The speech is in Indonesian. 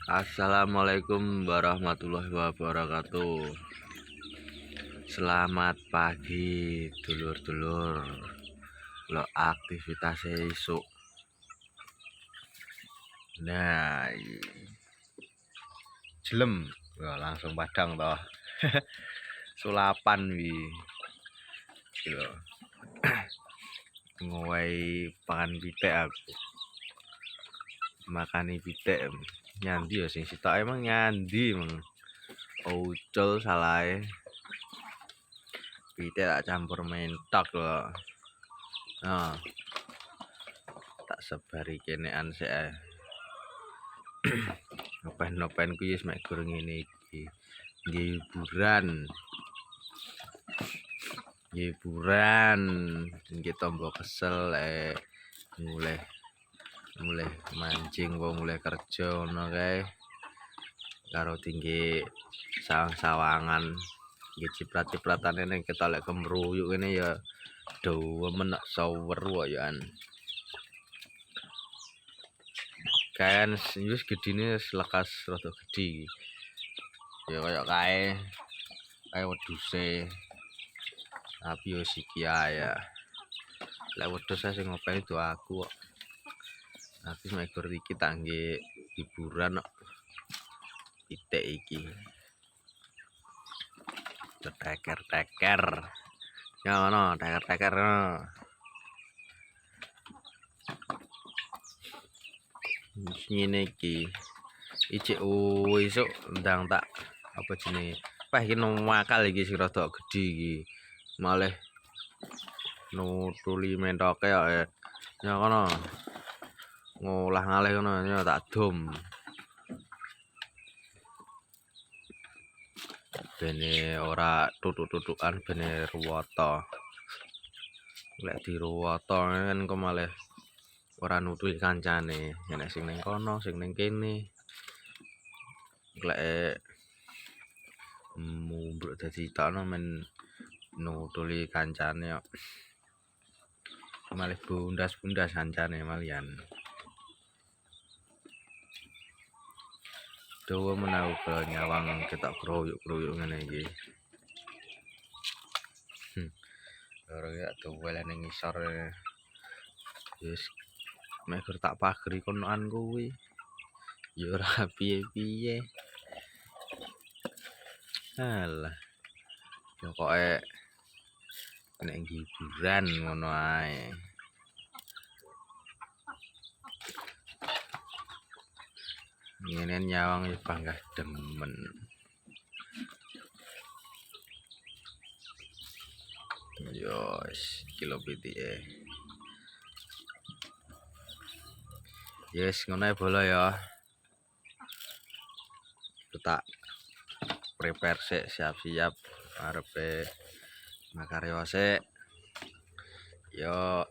Assalamualaikum warahmatullahi wabarakatuh. Selamat pagi dulur-dulur. Lo aktivitas esuk. Nah, jelem. Wah, langsung padang toh. Sulapan wi. Gitu. Ngowahi pangan pitik aku. Makani pitik nyandi ya sing sitok emang nyandi emang. Ucul salahe. Pitik tak campur mentok loh. Nah, tak sebari kenean sik. Nopen-nopen ku wis mek gur ngene iki. Nggih hiburan. Nggih tombo kesel mulai mancing wong mulai kerja ngono kae. Karo tinggi sawang-sawangan nggih ciprat-cipratane ning ketolek kemruyuk kene ya dewemen sawer ya. Kan wis gedine lekas rada gedhi. Ya kaya kae wedhuse. Tapi yo siki ya. Lek wedhus sing ngopeni do aku kok. Aku mek gur iki tak nggih hiburan kok. Pitik iki. Teker-teker. Ya ngono, teker-teker. Ngene iki. Icik esuk ndang tak apa jenenge? Wah iki numakal iki sing rada gedhi iki. Malih nutuli mentoke kok ya kono. Ngolah ngalih kono ya tak dom. Bene ora tutuk-tutukan bene ruwata. Lek diruwata kan kok malih ora nutuli kancane, nek sing ning kono, sing ning kene. Lek mumbruk dadi tokno men nutuli kancane kok. Malih bundas-bundas kancane malian. Dawa menawa ke nyawang ketok kroyuk-kroyuk ngene iki. Ora ya dowel ning ngisor. Wis mek gur tak pageri konoan kuwi. Ya ora piye-piye. Alah. Pokoke nek hiburan ngono ae. Ngene nyawang ya bangga demen. Yos, kilo pitike. Yes, ngono ae bola ya. Tak prepare sik, siap-siap arepe makarya sik. Yo